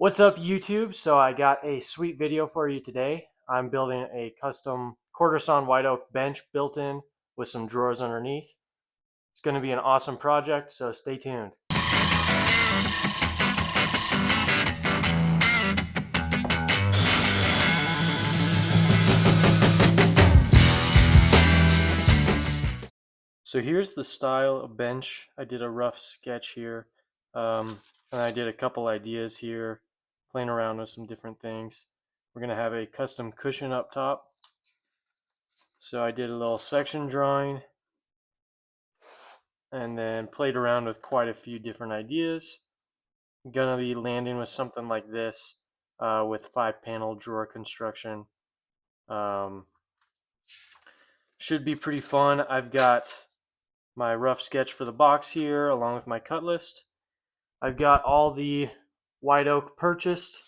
What's up, YouTube? So I got a sweet video for you today. I'm building a custom quarter sawn white oak bench built in with some drawers underneath. It's going to be an awesome project, so stay tuned. So here's the style of bench. I did a rough sketch here, and I did a couple ideas here, playing around with some different things. We're going to have a custom cushion up top. So I did a little section drawing and then played around with quite a few different ideas. I'm gonna be landing with something like this with 5-panel drawer construction. Um, should be pretty fun. I've got my rough sketch for the box here along with my cut list. I've got all the white oak purchased.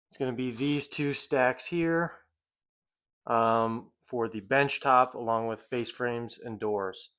It's going to be these two stacks here for the bench top along with face frames and doors.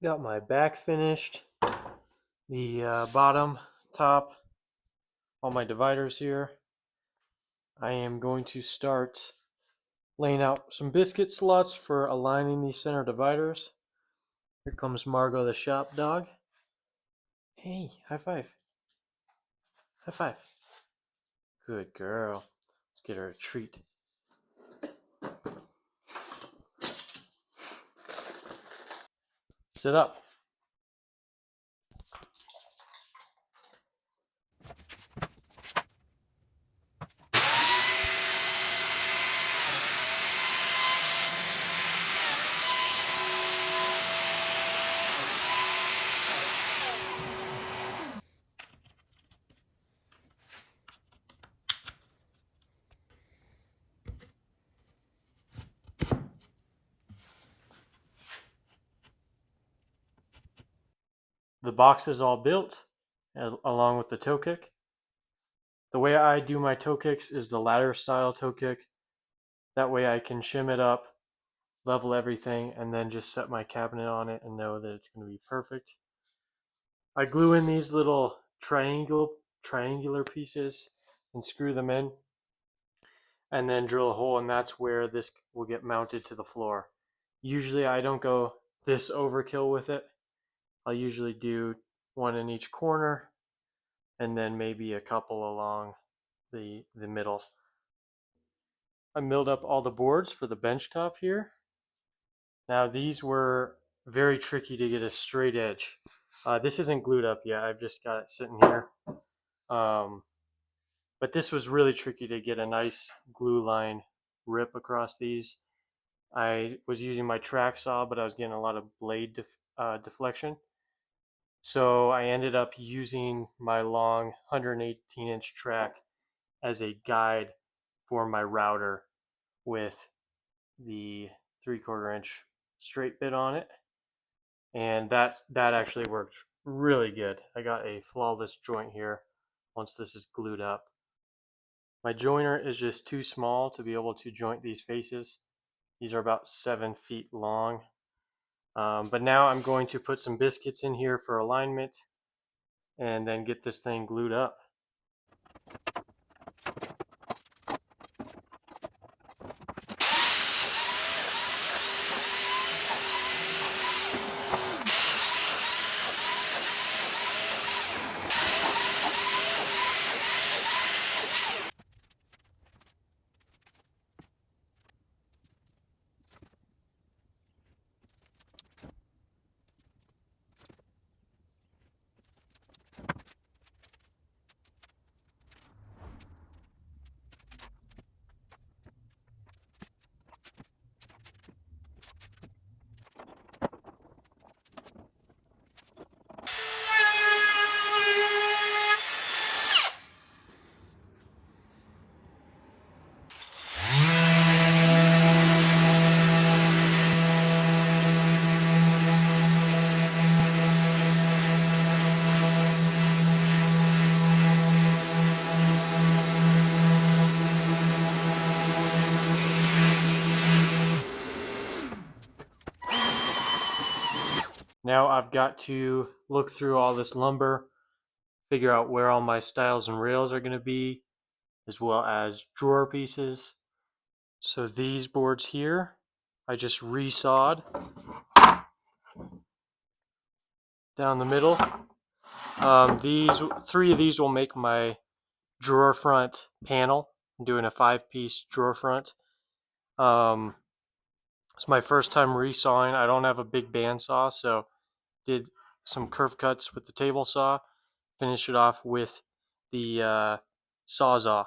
Got my back finished, the bottom, top, all my dividers here. I am going to start laying out some biscuit slots for aligning these center dividers. Here comes Margot the shop dog. Hey, high five. High five. Good girl. Let's get her a treat. Sit up. The box is all built along with the toe kick. The way I do my toe kicks is the ladder style toe kick. That way I can shim it up, level everything, and then just set my cabinet on it and know that it's going to be perfect. I glue in these little triangular pieces and screw them in, and then drill a hole, and that's where this will get mounted to the floor. Usually I don't go this overkill with it. I'll usually do one in each corner and then maybe a couple along the middle. I milled up all the boards for the bench top here. Now these were very tricky to get a straight edge. This isn't glued up yet. I've just got it sitting here. But this was really tricky to get a nice glue line rip across these. I was using my track saw, but I was getting a lot of blade deflection. So I ended up using my long 118-inch track as a guide for my router with the 3/4 inch straight bit on it. And that actually worked really good. I got a flawless joint here once this is glued up. My joiner is just too small to be able to joint these faces. These are about 7 feet long. But now I'm going to put some biscuits in here for alignment and then get this thing glued up. Now I've got to look through all this lumber, figure out where all my stiles and rails are going to be, as well as drawer pieces. So these boards here, I just resawed down the middle. These 3 of these will make my drawer front panel. I'm doing a 5-piece drawer front. It's my first time resawing. I don't have a big bandsaw, so did some curve cuts with the table saw. Finish it off with the Sawzall.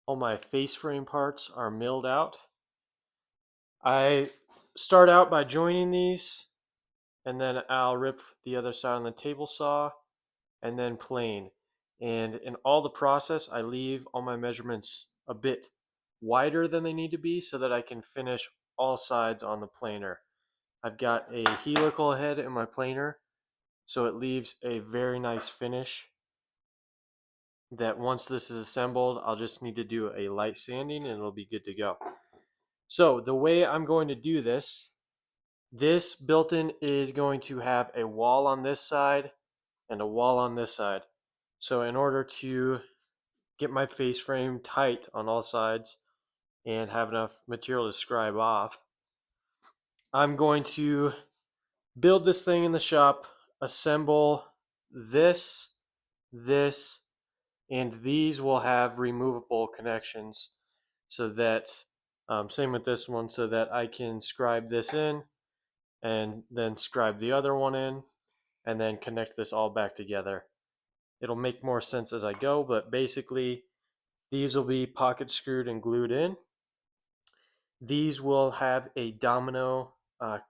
All my face frame parts are milled out. I start out by joining these, and then I'll rip the other side on the table saw, and then plane. And in all the process, I leave all my measurements a bit wider than they need to be so that I can finish all sides on the planer. I've got a helical head in my planer, so it leaves a very nice finish that once this is assembled, I'll just need to do a light sanding and it'll be good to go. So the way I'm going to do this built-in is going to have a wall on this side and a wall on this side. So in order to get my face frame tight on all sides and have enough material to scribe off, I'm going to build this thing in the shop, assemble this, and these will have removable connections so that, same with this one, so that I can scribe this in and then scribe the other one in and then connect this all back together. It'll make more sense as I go, but basically these will be pocket screwed and glued in. These will have a domino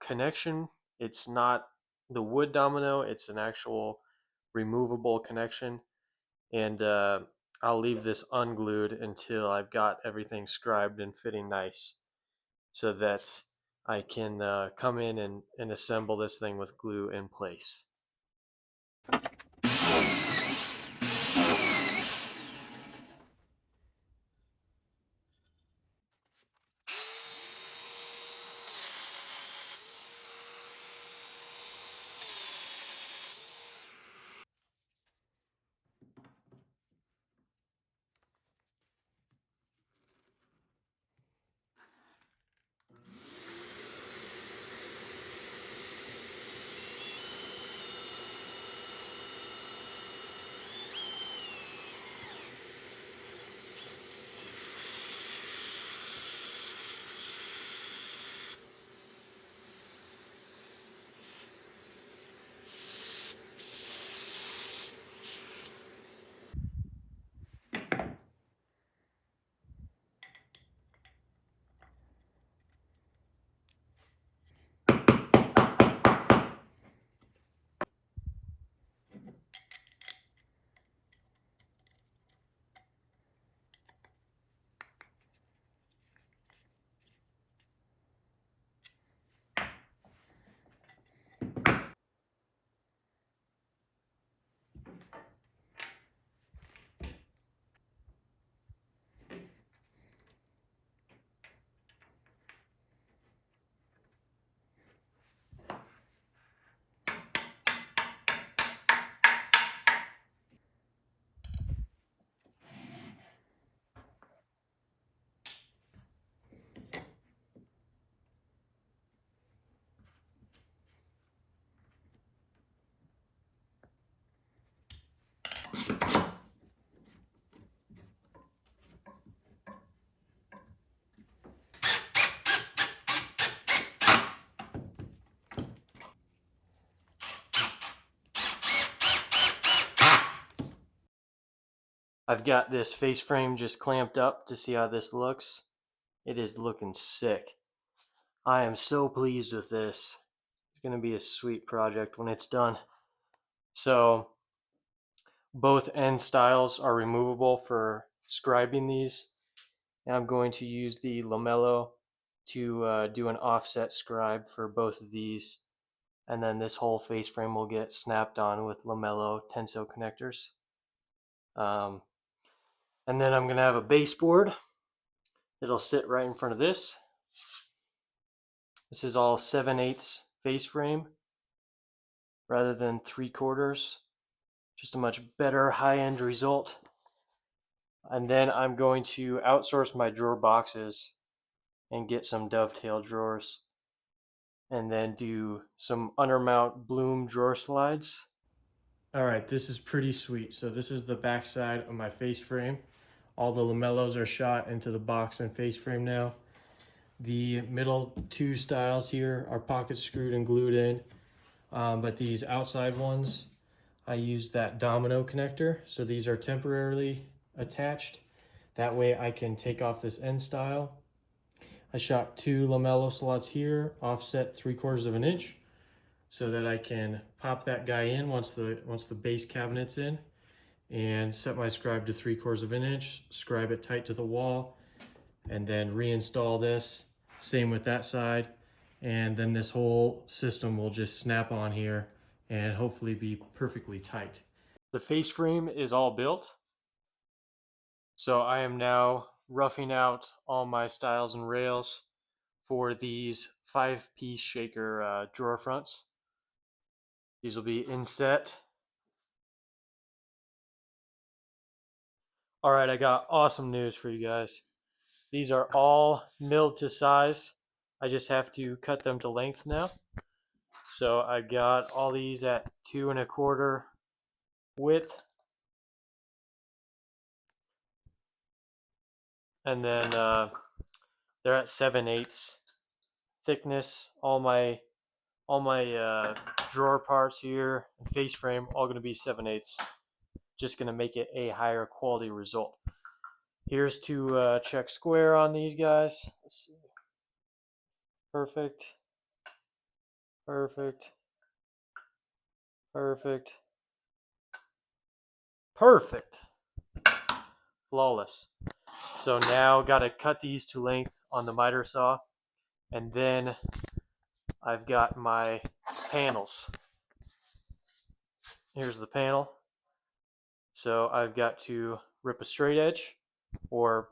connection. It's not the wood domino, it's an actual removable connection. And I'll leave this unglued until I've got everything scribed and fitting nice so that I can come in and assemble this thing with glue in place. I've got this face frame just clamped up to see how this looks. It is looking sick. I am so pleased with this. It's going to be a sweet project when it's done. So both end styles are removable for scribing these. And I'm going to use the Lamello to do an offset scribe for both of these. And then this whole face frame will get snapped on with Lamello Tenso connectors. And then I'm going to have a baseboard that'll sit right in front of this. This is all 7/8 face frame rather than 3/4. Just a much better high-end result. And then I'm going to outsource my drawer boxes and get some dovetail drawers. And then do some undermount bloom drawer slides. All right, this is pretty sweet. So this is the back side of my face frame. All the lamellos are shot into the box and face frame now. The middle two styles here are pocket screwed and glued in, but these outside ones, I use that domino connector. So these are temporarily attached. That way I can take off this end style. I shot 2 lamello slots here, offset 3/4 of an inch, so that I can pop that guy in once the base cabinet's in, and set my scribe to 3/4 of an inch, scribe it tight to the wall, and then reinstall this. Same with that side, and then this whole system will just snap on here and hopefully be perfectly tight. The face frame is all built, so I am now roughing out all my stiles and rails for these 5-piece shaker drawer fronts. These will be inset. All right, I got awesome news for you guys. These are all milled to size. I just have to cut them to length now. So I got all these at 2 1/4 width. And then they're at 7/8 thickness. All my drawer parts here and face frame all going to be 7/8. Just going to make it a higher quality result. Here's to check square on these guys. Let's see. Perfect. Perfect. Perfect. Perfect. Flawless. So now got to cut these to length on the miter saw, and then I've got my panels. Here's the panel. So I've got to rip a straight edge, or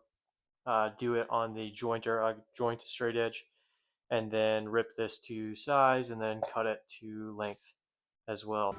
do it on the jointer. I joint a straight edge, and then rip this to size, and then cut it to length as well.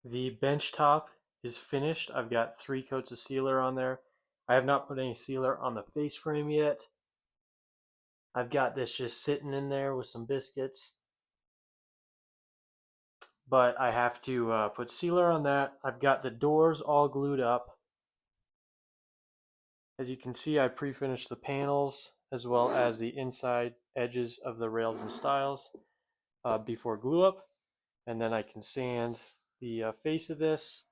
The bench top is finished. I've got 3 coats of sealer on there. I have not put any sealer on the face frame yet. I've got this just sitting in there with some biscuits. But I have to put sealer on that. I've got the doors all glued up. As you can see, I pre-finished the panels as well as the inside edges of the rails and stiles before glue up. And then I can sand the face of this,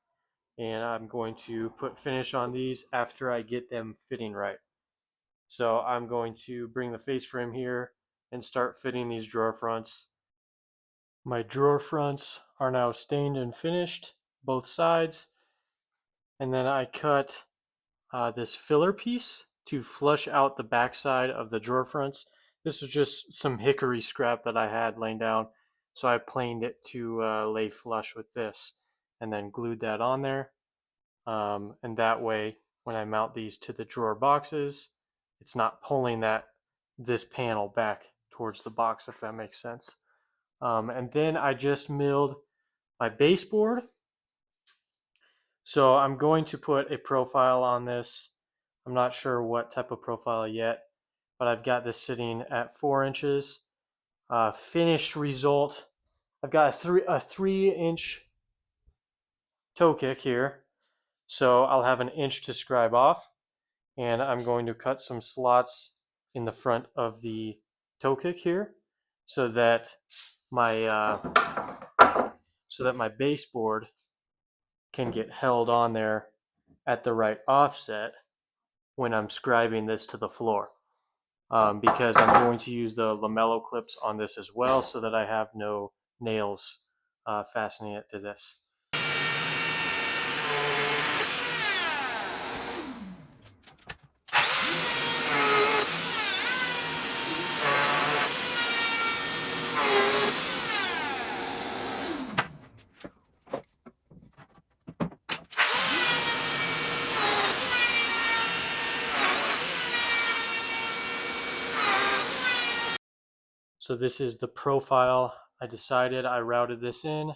and I'm going to put finish on these after I get them fitting right. So I'm going to bring the face frame here and start fitting these drawer fronts. My drawer fronts are now stained and finished, both sides. And then I cut this filler piece to flush out the backside of the drawer fronts. This was just some hickory scrap that I had laying down, so I planed it to lay flush with this, and then glued that on there. And that way, when I mount these to the drawer boxes, it's not pulling this panel back towards the box, if that makes sense. And then I just milled my baseboard. So I'm going to put a profile on this. I'm not sure what type of profile yet, but I've got this sitting at 4 inches. Finished result, I've got a 3-inch toe kick here. So I'll have an inch to scribe off, and I'm going to cut some slots in the front of the toe kick here so that my baseboard can get held on there at the right offset when I'm scribing this to the floor. Because I'm going to use the lamello clips on this as well so that I have no nails fastening it to this. So this is the profile I decided. I routed this in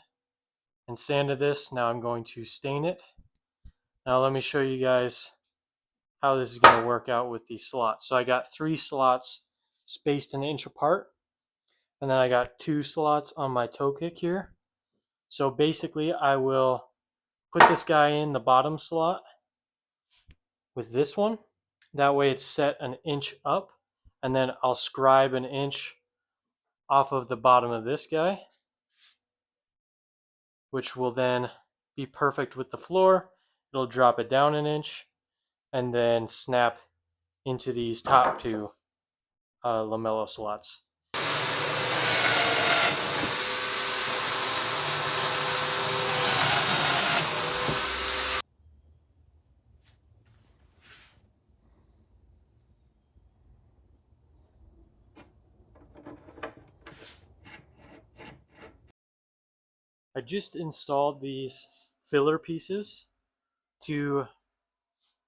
and sanded this. Now I'm going to stain it. Now let me show you guys how this is going to work out with these slots. So I got 3 slots spaced an inch apart, and then I got 2 slots on my toe kick here. So basically I will put this guy in the bottom slot with this one. That way it's set an inch up, and then I'll scribe an inch off of the bottom of this guy, which will then be perfect with the floor. It'll drop it down an inch and then snap into these top two lamello slots. I just installed these filler pieces to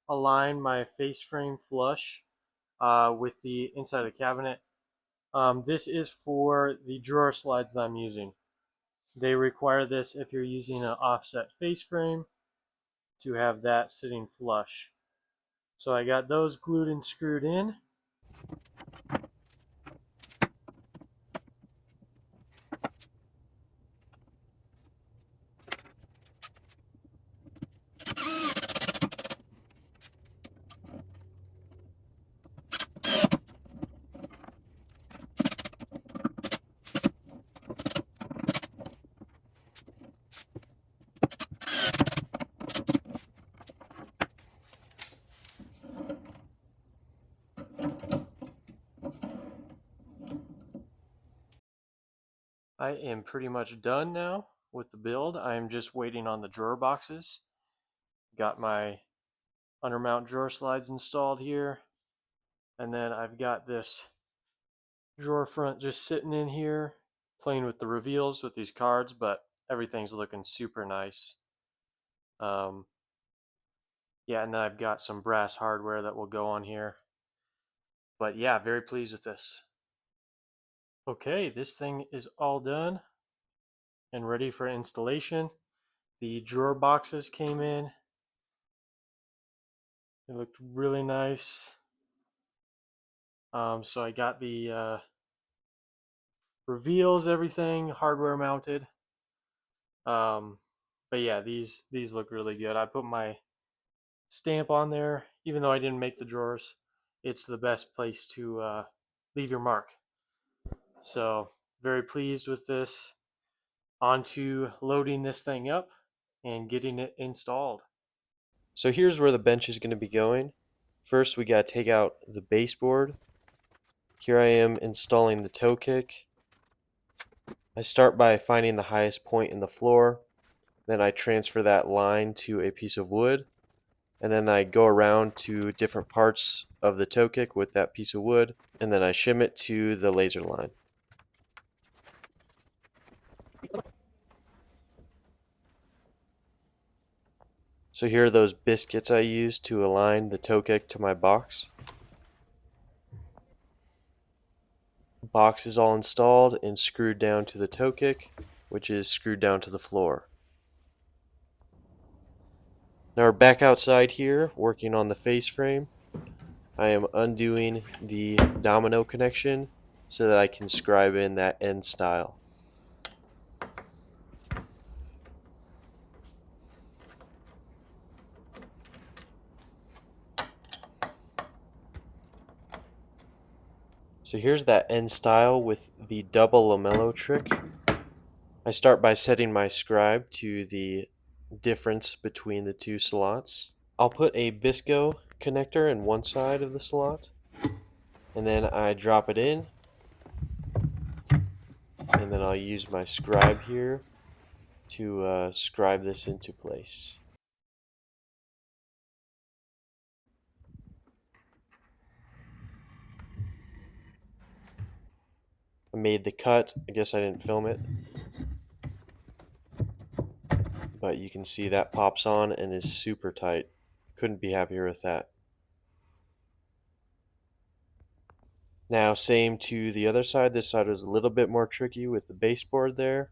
align my face frame flush with the inside of the cabinet. This is for the drawer slides that I'm using. They require this if you're using an offset face frame to have that sitting flush. So I got those glued and screwed in. I am pretty much done now with the build. I am just waiting on the drawer boxes. Got my undermount drawer slides installed here. And then I've got this drawer front just sitting in here, playing with the reveals with these cards, but everything's looking super nice. Yeah, and then I've got some brass hardware that will go on here. But yeah, very pleased with this. Okay, this thing is all done and ready for installation. The drawer boxes came in. It looked really nice. So I got the reveals, everything hardware mounted. But yeah, these look really good. I put my stamp on there, even though I didn't make the drawers. It's the best place to leave your mark. So very pleased with this. On to loading this thing up and getting it installed. So here's where the bench is going to be going. First we got to take out the baseboard. Here I am installing the toe kick. I start by finding the highest point in the floor. Then I transfer that line to a piece of wood. And then I go around to different parts of the toe kick with that piece of wood. And then I shim it to the laser line. So here are those biscuits I used to align the toe kick to my box. Box is all installed and screwed down to the toe kick, which is screwed down to the floor. Now we're back outside here working on the face frame. I am undoing the domino connection so that I can scribe in that end style. So here's that end style with the double lamello trick. I start by setting my scribe to the difference between the two slots. I'll put a Bisco connector in one side of the slot, and then I drop it in, and then I'll use my scribe here to scribe this into place. I made the cut. I guess I didn't film it, but you can see that pops on and is super tight. Couldn't be happier with that. Now same to the other side. This side was a little bit more tricky with the baseboard there,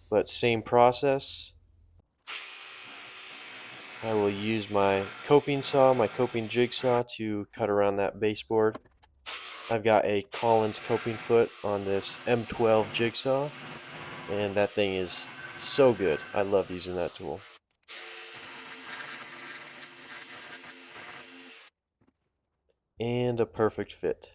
but same process. I will use my coping saw, my coping jigsaw to cut around that baseboard. I've got a Collins coping foot on this M12 jigsaw, and that thing is so good. I love using that tool. And a perfect fit.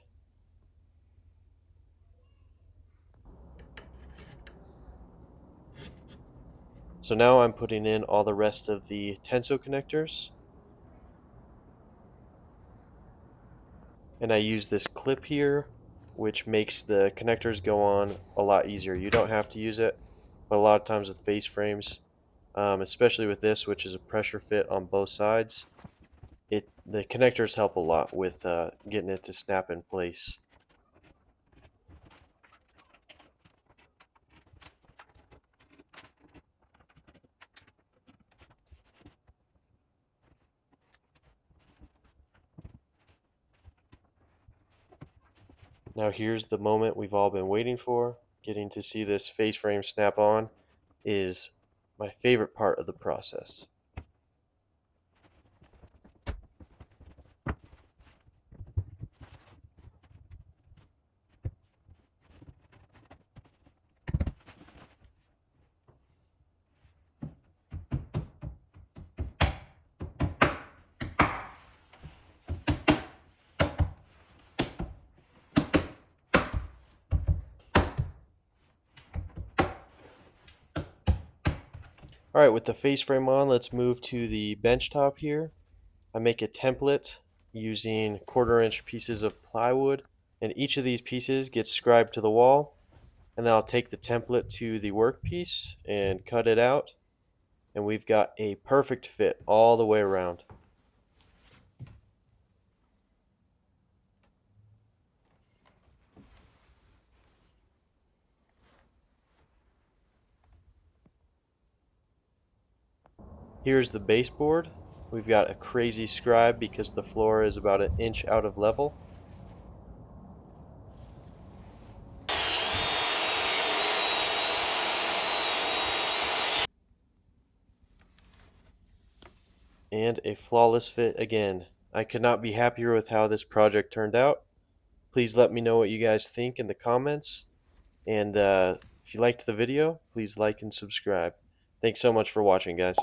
So now I'm putting in all the rest of the Tenso connectors. and I use this clip here, which makes the connectors go on a lot easier. You don't have to use it, but a lot of times with face frames, especially with this, which is a pressure fit on both sides, the connectors help a lot with getting it to snap in place. Now here's the moment we've all been waiting for. Getting to see this face frame snap on is my favorite part of the process. Alright, with the face frame on, let's move to the bench top here. I make a template using 1/4-inch pieces of plywood, and each of these pieces gets scribed to the wall, and then I'll take the template to the workpiece and cut it out, and we've got a perfect fit all the way around. Here's the baseboard. We've got a crazy scribe because the floor is about 1 inch out of level. And a flawless fit again. I could not be happier with how this project turned out. Please let me know what you guys think in the comments. And if you liked the video, please like and subscribe. Thanks so much for watching, guys.